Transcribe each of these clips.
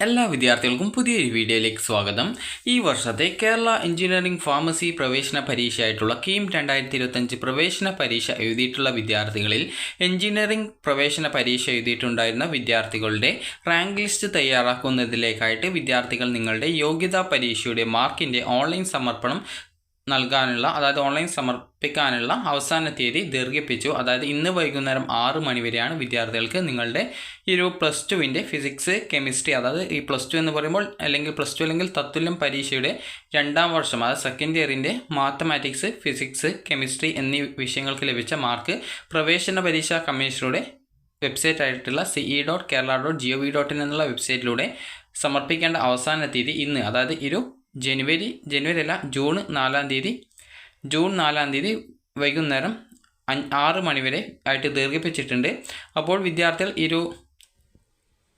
എല്ലാ വിദ്യാർത്ഥികൾക്കും പുതിയൊരു വീഡിയോയിലേക്ക് സ്വാഗതം. ഈ വർഷത്തെ കേരള എഞ്ചിനീയറിംഗ് ഫാർമസി പ്രവേശന പരീക്ഷയായിട്ടുള്ള കീം 2025 പ്രവേശന പരീക്ഷ എഴുതിയിട്ടുള്ള വിദ്യാർത്ഥികളിൽ എഞ്ചിനീയറിംഗ് പ്രവേശന പരീക്ഷ എഴുതിയിട്ടുണ്ടായിരുന്ന വിദ്യാർത്ഥികളുടെ റാങ്ക് ലിസ്റ്റ് തയ്യാറാക്കുന്നതിലേക്കായിട്ട് വിദ്യാർത്ഥികൾ നിങ്ങളുടെ യോഗ്യതാ പരീക്ഷയുടെ മാർക്കിൻ്റെ ഓൺലൈൻ സമർപ്പണം നൽകാനുള്ള, അതായത് ഓൺലൈൻ സമർപ്പിക്കാനുള്ള അവസാന തീയതി ദീർഘിപ്പിച്ചു. അതായത് ഇന്ന് വൈകുന്നേരം 6 മണി വരെയാണ് വിദ്യാർത്ഥികൾക്ക് നിങ്ങളുടെ ഈ ഒരു +2 ഫിസിക്സ് കെമിസ്ട്രി, അതായത് ഈ +2 എന്ന് പറയുമ്പോൾ +2 അല്ലെങ്കിൽ തത്തുല്യം പരീക്ഷയുടെ 2ാം വർഷം, അതായത് സെക്കൻഡ് ഇയറിൻ്റെ മാത്തമാറ്റിക്സ്, ഫിസിക്സ്, കെമിസ്ട്രി എന്നീ വിഷയങ്ങൾക്ക് ലഭിച്ച മാർക്ക് പ്രവേശന പരീക്ഷാ കമ്മീഷനുടെ വെബ്സൈറ്റ് ആയിട്ടുള്ള ce.kerala.gov.in എന്നുള്ള വെബ്സൈറ്റിലൂടെ സമർപ്പിക്കേണ്ട അവസാന തീയതി ഇന്ന്, അതായത് ജനുവരി അല്ല ജൂൺ 4-ാം തീയതി വൈകുന്നേരം 6 മണി വരെ ആയിട്ട് ദീർഘിപ്പിച്ചിട്ടുണ്ട്. അപ്പോൾ വിദ്യാർത്ഥികൾ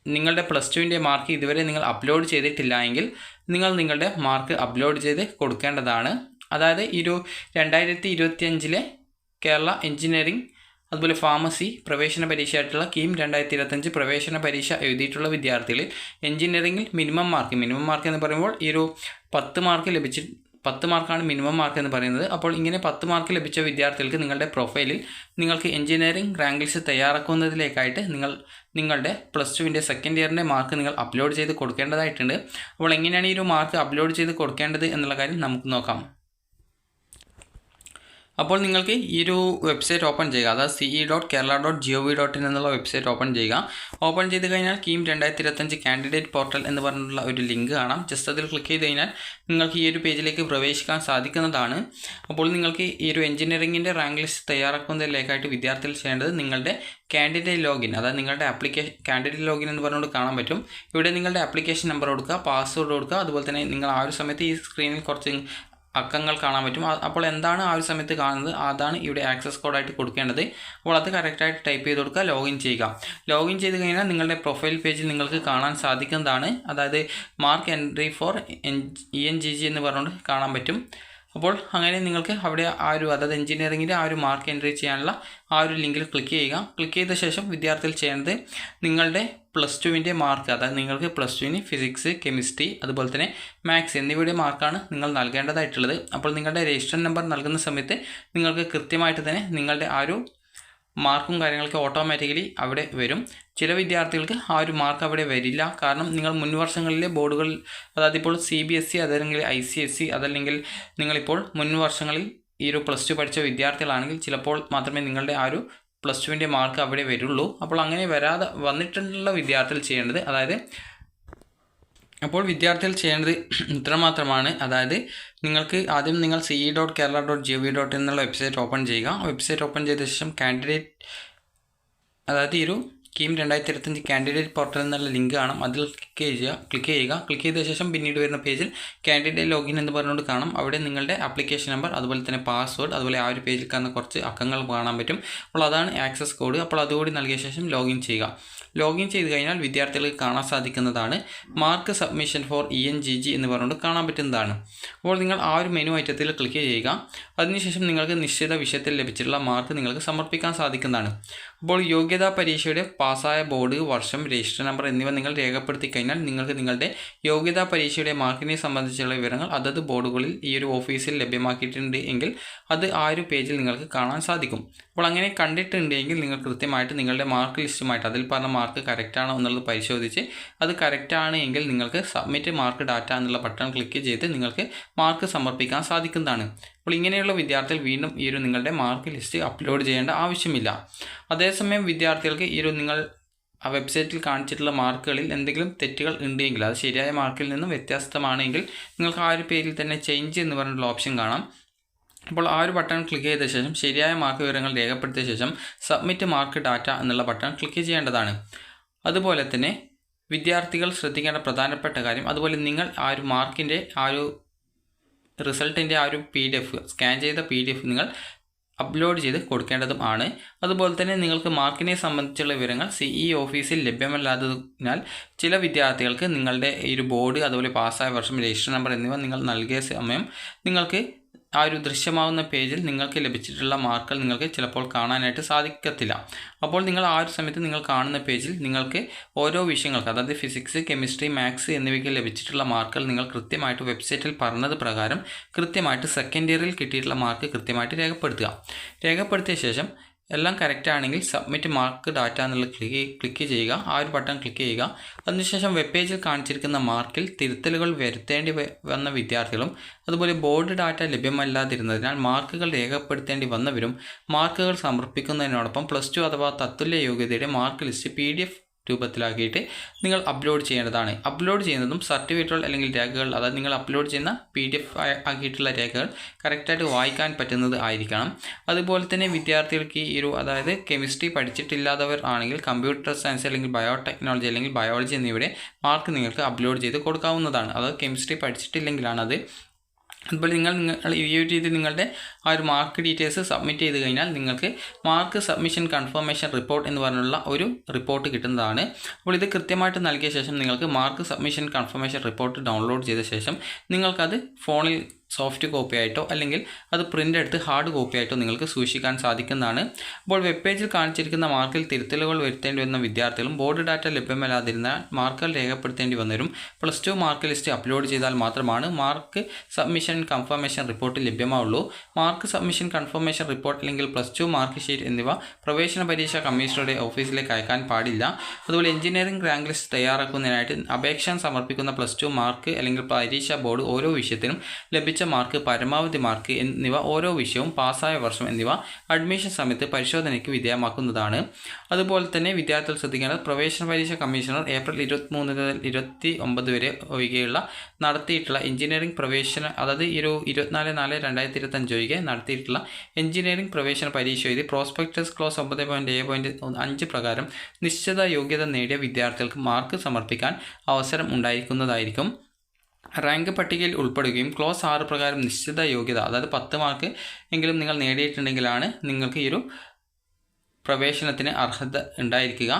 നിങ്ങളുടെ +2 മാർക്ക് ഇതുവരെ നിങ്ങൾ അപ്ലോഡ് ചെയ്തിട്ടില്ല എങ്കിൽ നിങ്ങൾ നിങ്ങളുടെ മാർക്ക് അപ്ലോഡ് ചെയ്ത് കൊടുക്കേണ്ടതാണ്. അതായത് 2025 കേരള എഞ്ചിനീയറിംഗ് അതുപോലെ ഫാർമസി പ്രവേശന പരീക്ഷയായിട്ടുള്ള കീം 2025 പ്രവേശന പരീക്ഷ എഴുതിയിട്ടുള്ള വിദ്യാർത്ഥികളിൽ എഞ്ചിനീയറിംഗിൽ മിനിമം മാർക്ക് എന്ന് പറയുമ്പോൾ 10 മാർക്കാണ് മിനിമം മാർക്ക് എന്ന് പറയുന്നത്. അപ്പോൾ ഇങ്ങനെ 10 മാർക്ക് ലഭിച്ച വിദ്യാർത്ഥികൾക്ക് നിങ്ങളുടെ പ്രൊഫൈലിൽ നിങ്ങൾക്ക് എഞ്ചിനീയറിംഗ് റാങ്ക് ലിസ്റ്റ് തയ്യാറാക്കുന്നതിലേക്കായിട്ട് നിങ്ങളുടെ +2 സെക്കൻഡ് ഇയറിൻ്റെ മാർക്ക് നിങ്ങൾ അപ്ലോഡ് ചെയ്ത് കൊടുക്കേണ്ടതായിട്ടുണ്ട്. അപ്പോൾ എങ്ങനെയാണ് ഈ മാർക്ക് അപ്ലോഡ് ചെയ്ത് കൊടുക്കേണ്ടത് എന്നുള്ള കാര്യം നമുക്ക് നോക്കാം. അപ്പോൾ നിങ്ങൾക്ക് ഈ വെബ്സൈറ്റ് ഓപ്പൺ ചെയ്യുക, അതായത് ce.kerala.gov.in എന്നുള്ള വെബ്സൈറ്റ് ഓപ്പൺ ചെയ്യുക. ഓപ്പൺ ചെയ്ത് കഴിഞ്ഞാൽ കീം 2025 കാൻഡിഡേറ്റ് പോർട്ടൽ എന്ന് പറഞ്ഞിട്ടുള്ള ഒരു ലിങ്ക് കാണാം. ജസ്റ്റ് അതിൽ ക്ലിക്ക് ചെയ്ത് കഴിഞ്ഞാൽ നിങ്ങൾക്ക് ഈ പേജിലേക്ക് പ്രവേശിക്കാൻ സാധിക്കുന്നതാണ്. അപ്പോൾ നിങ്ങൾക്ക് ഈ എഞ്ചിനീയറിംഗിൻ്റെ റാങ്ക് ലിസ്റ്റ് തയ്യാറാക്കുന്നതിലേക്കായിട്ട് വിദ്യാർത്ഥികൾ ചെയ്യേണ്ടത് നിങ്ങളുടെ കാൻഡിഡേറ്റ് ലോഗിൻ, അതായത് നിങ്ങളുടെ കാൻഡിഡേറ്റ് ലോഗിൻ എന്ന് പറഞ്ഞുകൊണ്ട് കാണാൻ പറ്റും. ഇവിടെ നിങ്ങളുടെ ആപ്ലിക്കേഷൻ നമ്പർ കൊടുക്കുക, പാസ്വേഡ് കൊടുക്കുക. അതുപോലെ തന്നെ നിങ്ങൾ ആ ഒരു സമയത്ത് ഈ സ്ക്രീനിൽ കുറച്ച് അക്കങ്ങൾ കാണാൻ പറ്റും. അപ്പോൾ എന്താണ് ആ ഒരു സമയത്ത് കാണുന്നത് അതാണ് ഇവിടെ ആക്സസ് കോഡായിട്ട് കൊടുക്കേണ്ടത്. അപ്പോൾ അത് കറക്റ്റായിട്ട് ടൈപ്പ് ചെയ്ത് കൊടുക്കുക, ലോഗിൻ ചെയ്യുക. ലോഗിൻ ചെയ്ത് കഴിഞ്ഞാൽ നിങ്ങളുടെ പ്രൊഫൈൽ പേജിൽ നിങ്ങൾക്ക് കാണാൻ സാധിക്കുന്നതാണ്. അതായത് മാർക്ക് എൻട്രി ഫോർ ENGG എന്ന് പറഞ്ഞുകൊണ്ട് കാണാൻ പറ്റും. അപ്പോൾ അങ്ങനെ നിങ്ങൾക്ക് അവിടെ അതായത് എഞ്ചിനീയറിംഗിൻ്റെ മാർക്ക് എൻട്രി ചെയ്യാനുള്ള ലിങ്കിൽ ക്ലിക്ക് ചെയ്യുക. ക്ലിക്ക് ചെയ്ത ശേഷം വിദ്യാർത്ഥികൾ ചെയ്യേണ്ടത് നിങ്ങളുടെ +2 മാർക്ക്, അതായത് നിങ്ങൾക്ക് +2 ഫിസിക്സ്, കെമിസ്ട്രി അതുപോലെ തന്നെ മാത്സ് എന്നിവയുടെ മാർക്കാണ് നിങ്ങൾ നൽകേണ്ടതായിട്ടുള്ളത്. അപ്പോൾ നിങ്ങളുടെ രജിസ്റ്റർ നമ്പർ നൽകുന്ന സമയത്ത് നിങ്ങൾക്ക് കൃത്യമായിട്ട് തന്നെ നിങ്ങളുടെ മാർക്കും കാര്യങ്ങളൊക്കെ ഓട്ടോമാറ്റിക്കലി അവിടെ വരും. ചില വിദ്യാർത്ഥികൾക്ക് മാർക്ക് അവിടെ വരില്ല. കാരണം നിങ്ങൾ മുൻ വർഷങ്ങളിലെ ബോർഡുകളിൽ, അതായത് ഇപ്പോൾ CBSE അതല്ലെങ്കിൽ ICSE അതല്ലെങ്കിൽ നിങ്ങളിപ്പോൾ മുൻ വർഷങ്ങളിൽ ഈ +2 പഠിച്ച വിദ്യാർത്ഥികളാണെങ്കിൽ ചിലപ്പോൾ മാത്രമേ നിങ്ങളുടെ +2 മാർക്ക് അവിടെ വരുള്ളൂ. അപ്പോൾ അങ്ങനെ വന്നിട്ടുള്ള വിദ്യാർത്ഥികൾ ചെയ്യേണ്ടത്, അപ്പോൾ വിദ്യാർത്ഥികൾ ചെയ്യേണ്ടത് ഇത്രമാത്രമാണ്. അതായത് നിങ്ങൾക്ക് ആദ്യം നിങ്ങൾ ce.kerala.gov.in എന്നുള്ള വെബ്സൈറ്റ് ഓപ്പൺ ചെയ്യുക. വെബ്സൈറ്റ് ഓപ്പൺ ചെയ്ത ശേഷം കാൻഡിഡേറ്റ്, അതായത് കീം 2025 കാൻഡിഡേറ്റ് പോർട്ടൽ എന്നുള്ള ലിങ്ക് കാണാം. അതിൽ ക്ലിക്ക് ചെയ്ത ശേഷം പിന്നീട് വരുന്ന പേജിൽ കാൻഡിഡേറ്റ് ലോഗിൻ എന്ന് പറഞ്ഞുകൊണ്ട് കാണാം. അവിടെ നിങ്ങളുടെ ആപ്ലിക്കേഷൻ നമ്പർ അതുപോലെ തന്നെ പാസ്വേഡ് അതുപോലെ ആ ഒരു പേജിൽ കാണുന്ന കുറച്ച് അക്കങ്ങൾ കാണാൻ പറ്റും. അപ്പോൾ അതാണ് ആക്സസ് കോഡ്. അപ്പോൾ അതുകൂടി നൽകിയ ശേഷം ലോഗിൻ ചെയ്യുക. ലോഗിൻ ചെയ്ത് കഴിഞ്ഞാൽ വിദ്യാർത്ഥികൾക്ക് കാണാൻ സാധിക്കുന്നതാണ് മാർക്ക് സബ്മിഷൻ ഫോർ ENGG എന്ന് പറഞ്ഞുകൊണ്ട് കാണാൻ പറ്റുന്നതാണ്. അപ്പോൾ നിങ്ങൾ ആ ഒരു മെനു ഐറ്റത്തിൽ ക്ലിക്ക് ചെയ്യുക. അതിനുശേഷം നിങ്ങൾക്ക് നിശ്ചിത വിഷയത്തിൽ ലഭിച്ചിട്ടുള്ള മാർക്ക് നിങ്ങൾക്ക് സമർപ്പിക്കാൻ സാധിക്കുന്നതാണ്. അപ്പോൾ യോഗ്യതാ പരീക്ഷയുടെ പാസ്സായ ബോർഡ്, വർഷം, രജിസ്റ്റർ നമ്പർ എന്നിവ നിങ്ങൾ രേഖപ്പെടുത്തി കഴിഞ്ഞാൽ നിങ്ങൾക്ക് നിങ്ങളുടെ യോഗ്യതാ പരീക്ഷയുടെ മാർക്കിനെ സംബന്ധിച്ചുള്ള വിവരങ്ങൾ അതത് ബോർഡുകളിൽ ഈ ഓഫീസിൽ ലഭ്യമാക്കിയിട്ടുണ്ട് എങ്കിൽ അത് ആ പേജിൽ നിങ്ങൾക്ക് കാണാൻ സാധിക്കും. അപ്പോൾ അങ്ങനെ കണ്ടിട്ടുണ്ടെങ്കിൽ നിങ്ങൾ കൃത്യമായിട്ട് നിങ്ങളുടെ മാർക്ക് ലിസ്റ്റുമായിട്ട് അതിൽ പറഞ്ഞ മാർക്ക് കറക്റ്റാണോ എന്നുള്ളത് പരിശോധിച്ച് അത് കറക്റ്റാണ് എങ്കിൽ നിങ്ങൾക്ക് സബ്മിറ്റ് മാർക്ക് ഡാറ്റ എന്നുള്ള ബട്ടൺ ക്ലിക്ക് ചെയ്ത് നിങ്ങൾക്ക് മാർക്ക് സമർപ്പിക്കാൻ സാധിക്കുന്നതാണ്. അപ്പോൾ ഇങ്ങനെയുള്ള വിദ്യാർത്ഥികൾ വീണ്ടും നിങ്ങളുടെ മാർക്ക് ലിസ്റ്റ് അപ്ലോഡ് ചെയ്യേണ്ട ആവശ്യമില്ല. അതേസമയം വിദ്യാർത്ഥികൾക്ക് നിങ്ങൾ ആ വെബ്സൈറ്റിൽ കാണിച്ചിട്ടുള്ള മാർക്കുകളിൽ എന്തെങ്കിലും തെറ്റുകൾ ഉണ്ടെങ്കിൽ, അത് ശരിയായ മാർക്കിൽ നിന്നും വ്യത്യസ്തമാണെങ്കിൽ നിങ്ങൾക്ക് ആ പേജിൽ തന്നെ ചേഞ്ച് എന്ന് പറഞ്ഞിട്ടുള്ള ഓപ്ഷൻ കാണാം. അപ്പോൾ ആ ബട്ടൺ ക്ലിക്ക് ചെയ്ത ശേഷം ശരിയായ മാർക്ക് വിവരങ്ങൾ രേഖപ്പെടുത്തിയ ശേഷം സബ്മിറ്റ് മാർക്ക് ഡാറ്റ എന്നുള്ള ബട്ടൺ ക്ലിക്ക് ചെയ്യേണ്ടതാണ്. അതുപോലെ തന്നെ വിദ്യാർത്ഥികൾ ശ്രദ്ധിക്കേണ്ട പ്രധാനപ്പെട്ട കാര്യം, അതുപോലെ നിങ്ങൾ മാർക്കിൻ്റെ റിസൾട്ടിൻ്റെ PDF സ്കാൻ ചെയ്ത PDF നിങ്ങൾ അപ്ലോഡ് ചെയ്ത് കൊടുക്കേണ്ടതും ആണ്. അതുപോലെ തന്നെ നിങ്ങൾക്ക് മാർക്കിനെ സംബന്ധിച്ചുള്ള വിവരങ്ങൾ CE ഓഫീസിൽ ലഭ്യമല്ലാത്തതിനാൽ ചില വിദ്യാർത്ഥികൾക്ക് നിങ്ങളുടെ ബോർഡ് അതുപോലെ പാസ്സായ വർഷം, രജിസ്റ്റർ നമ്പർ എന്നിവ നിങ്ങൾ നൽകിയ സമയം നിങ്ങൾക്ക് ആ ഒരു ദൃശ്യമാവുന്ന പേജിൽ നിങ്ങൾക്ക് ലഭിച്ചിട്ടുള്ള മാർക്കുകൾ നിങ്ങൾക്ക് ചിലപ്പോൾ കാണാനായിട്ട് സാധിക്കത്തില്ല. അപ്പോൾ നിങ്ങൾ ആ ഒരു സമയത്ത് നിങ്ങൾ കാണുന്ന പേജിൽ നിങ്ങൾക്ക് ഓരോ വിഷയങ്ങൾക്ക്, അതായത് ഫിസിക്സ്, കെമിസ്ട്രി, മാത്സ് എന്നിവയ്ക്ക് ലഭിച്ചിട്ടുള്ള മാർക്കുകൾ നിങ്ങൾ കൃത്യമായിട്ട് വെബ്സൈറ്റിൽ പറഞ്ഞത് പ്രകാരം കൃത്യമായിട്ട് സെക്കൻഡ് ഇയറിൽ കിട്ടിയിട്ടുള്ള മാർക്ക് കൃത്യമായിട്ട് രേഖപ്പെടുത്തിയ ശേഷം എല്ലാം കറക്റ്റ് ആണെങ്കിൽ സബ്മിറ്റ് മാർക്ക് ഡാറ്റ എന്നുള്ള ക്ലിക്ക് ചെയ്യുക. ആ ഒരു ബട്ടൺ ക്ലിക്ക് ചെയ്യുക. അതിനുശേഷം വെബ് പേജിൽ കാണിച്ചിരിക്കുന്ന മാർക്കിൽ തിരുത്തലുകൾ വരുത്തേണ്ടി വന്ന വിദ്യാർത്ഥികളും അതുപോലെ ബോർഡ് ഡാറ്റ ലഭ്യമല്ലാതിരുന്നതിനാൽ മാർക്കുകൾ രേഖപ്പെടുത്തേണ്ടി വന്നവരും മാർക്കുകൾ സമർപ്പിക്കുന്നതിനോടൊപ്പം +2 അഥവാ തത്തുല്യ യോഗ്യതയുടെ മാർക്ക് ലിസ്റ്റ് PDF രൂപത്തിലാക്കിയിട്ട് നിങ്ങൾ അപ്ലോഡ് ചെയ്യേണ്ടതാണ്. അപ്ലോഡ് ചെയ്യുന്നതും സർട്ടിഫിക്കറ്റുകൾ അല്ലെങ്കിൽ രേഖകൾ, അതായത് നിങ്ങൾ അപ്ലോഡ് ചെയ്യുന്ന PDF ആക്കിയിട്ടുള്ള രേഖകൾ കറക്റ്റായിട്ട് വായിക്കാൻ പറ്റുന്നത് ആയിരിക്കണം. അതുപോലെ തന്നെ വിദ്യാർത്ഥികൾക്ക് അതായത് കെമിസ്ട്രി പഠിച്ചിട്ടില്ലാത്തവർ ആണെങ്കിൽ കമ്പ്യൂട്ടർ സയൻസ് അല്ലെങ്കിൽ ബയോടെക്നോളജി അല്ലെങ്കിൽ ബയോളജി എന്നിവയുടെ മാർക്ക് നിങ്ങൾക്ക് അപ്ലോഡ് ചെയ്ത് കൊടുക്കാവുന്നതാണ്. അതായത് കെമിസ്ട്രി പഠിച്ചിട്ടില്ലെങ്കിലാണ് അത്. അതുപോലെ നിങ്ങൾ ഈ ഒരു രീതിയിൽ നിങ്ങളുടെ ആ ഒരു മാർക്ക് ഡീറ്റെയിൽസ് സബ്മിറ്റ് ചെയ്ത് കഴിഞ്ഞാൽ നിങ്ങൾക്ക് മാർക്ക് സബ്മിഷൻ കൺഫർമേഷൻ റിപ്പോർട്ട് എന്ന് പറഞ്ഞുള്ള ഒരു റിപ്പോർട്ട് കിട്ടുന്നതാണ്. അപ്പോൾ ഇത് കൃത്യമായിട്ട് നൽകിയ ശേഷം നിങ്ങൾക്ക് mark submission confirmation report download ചെയ്ത ശേഷം നിങ്ങൾക്കത് ഫോണിൽ സോഫ്റ്റ് കോപ്പി ആയിട്ടോ അല്ലെങ്കിൽ അത് പ്രിൻ്റ് എടുത്ത് ഹാർഡ് കോപ്പി ആയിട്ടോ നിങ്ങൾക്ക് സൂക്ഷിക്കാൻ സാധിക്കുന്നതാണ്. അപ്പോൾ വെബ് പേജിൽ കാണിച്ചിരിക്കുന്ന മാർക്കിൽ തിരുത്തലുകൾ വരുത്തേണ്ടി വന്ന വിദ്യാർത്ഥികളും ബോർഡ് ഡാറ്റ ലഭ്യമല്ലാതിരുന്നാൽ മാർക്കുകൾ രേഖപ്പെടുത്തേണ്ടി വന്നവരും +2 മാർക്ക് ലിസ്റ്റ് അപ്ലോഡ് ചെയ്താൽ മാത്രമാണ് മാർക്ക് സബ്മിഷൻ കൺഫർമേഷൻ റിപ്പോർട്ട് ലഭ്യമാവുള്ളൂ. മാർക്ക് സബ്മിഷൻ കൺഫർമേഷൻ റിപ്പോർട്ട് അല്ലെങ്കിൽ +2 മാർക്ക് ഷീറ്റ് എന്നിവ പ്രവേശന പരീക്ഷാ കമ്മീഷണറുടെ ഓഫീസിലേക്ക് അയക്കാൻ പാടില്ല. അതുപോലെ എഞ്ചിനീയറിംഗ് റാങ്ക് ലിസ്റ്റ് തയ്യാറാക്കുന്നതിനായിട്ട് അപേക്ഷ സമർപ്പിക്കുന്ന +2 മാർക്ക് അല്ലെങ്കിൽ പരീക്ഷാ ബോർഡ് ഓരോ വിഷയത്തിനും ലഭിച്ച മാർക്ക്, പരമാവധി മാർക്ക് എന്നിവ ഓരോ വിഷയവും പാസ്സായ വർഷം എന്നിവ അഡ്മിഷൻ സമയത്ത് പരിശോധനയ്ക്ക് വിധേയമാക്കുന്നതാണ്. അതുപോലെ തന്നെ വിദ്യാർത്ഥികൾ ശ്രദ്ധിക്കേണ്ടത് പ്രവേശന പരീക്ഷാ കമ്മീഷണർ ഏപ്രിൽ 23 മുതൽ 29 വരെ ഒഴികെയുള്ള നടത്തിയിട്ടുള്ള എഞ്ചിനീയറിംഗ് പ്രവേശന, അതായത് 24/4/2025 ഒഴികെ നടത്തിയിട്ടുള്ള എഞ്ചിനീയറിംഗ് പ്രവേശന പരീക്ഷ എഴുതി പ്രോസ്പെക്ടസ് ക്ലോസ് 9.7.5 പ്രകാരം നിശ്ചിത യോഗ്യത നേടിയ വിദ്യാർത്ഥികൾക്ക് മാർക്ക് സമർപ്പിക്കാൻ അവസരം ഉണ്ടായിരിക്കുന്നതായിരിക്കും. റാങ്ക് പട്ടികയിൽ ഉൾപ്പെടുകയും ക്ലോസ് 6 പ്രകാരം നിശ്ചിത യോഗ്യത, അതായത് 10 മാർക്ക് എങ്കിലും നിങ്ങൾ നേടിയിട്ടുണ്ടെങ്കിലാണ് നിങ്ങൾക്ക് ഈ ഒരു പ്രവേശനത്തിന് അർഹത ഉണ്ടായിരിക്കുക.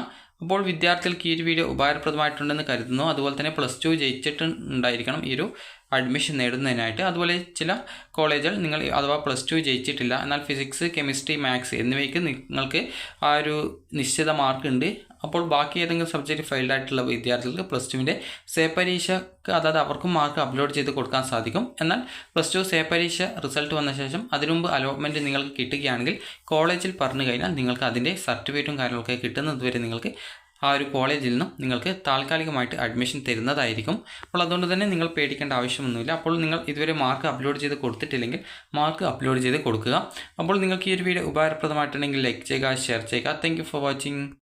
അപ്പോൾ വിദ്യാർത്ഥികൾക്ക് ഈ ഒരു വീഡിയോ ഉപകാരപ്രദമായിട്ടുണ്ടെന്ന് കരുതുന്നു. അതുപോലെ തന്നെ +2 ജയിച്ചിട്ടുണ്ടായിരിക്കണം ഈ ഒരു അഡ്മിഷൻ നേടുന്നതിനായിട്ട്. അതുപോലെ ചില കോളേജുകൾ നിങ്ങൾ അഥവാ +2 ജയിച്ചിട്ടില്ല, എന്നാൽ ഫിസിക്സ്, കെമിസ്ട്രി, മാത്സ് എന്നിവയ്ക്ക് നിങ്ങൾക്ക് ആ ഒരു നിശ്ചിത മാർക്ക് ഉണ്ട്. അപ്പോൾ ബാക്കി ഏതെങ്കിലും സബ്ജക്റ്റ് ഫെയിൽഡ് ആയിട്ടുള്ള വിദ്യാർത്ഥികൾക്ക് +2വിൻ്റെ സേ പരീക്ഷക്ക്, അതായത് അവർക്കും മാർക്ക് അപ്ലോഡ് ചെയ്ത് കൊടുക്കാൻ സാധിക്കും. എന്നാൽ +2 സേ പരീക്ഷ റിസൾട്ട് വന്ന ശേഷം അതിനു മുമ്പ് അലോട്ട്മെൻറ്റ് നിങ്ങൾക്ക് കിട്ടുകയാണെങ്കിൽ കോളേജിൽ പറഞ്ഞു കഴിഞ്ഞാൽ നിങ്ങൾക്ക് അതിൻ്റെ സർട്ടിഫിക്കറ്റും കാര്യങ്ങളൊക്കെ കിട്ടുന്നതുവരെ നിങ്ങൾക്ക് ആ ഒരു കോളേജിൽ നിന്നും നിങ്ങൾക്ക് താൽക്കാലികമായിട്ട് അഡ്മിഷൻ തരുന്നതായിരിക്കും. അപ്പോൾ അതുകൊണ്ട് തന്നെ നിങ്ങൾ പേടിക്കേണ്ട ആവശ്യമൊന്നുമില്ല. അപ്പോൾ നിങ്ങൾ ഇതുവരെ മാർക്ക് അപ്ലോഡ് ചെയ്ത് കൊടുത്തിട്ടില്ലെങ്കിൽ മാർക്ക് അപ്ലോഡ് ചെയ്ത് കൊടുക്കുക. അപ്പോൾ നിങ്ങൾക്ക് ഈ ഒരു വീഡിയോ ഉപകാരപ്രദമായിട്ടുണ്ടെങ്കിൽ ലൈക്ക് ചെയ്യുക, ഷെയർ ചെയ്യുക. Thank you for watching.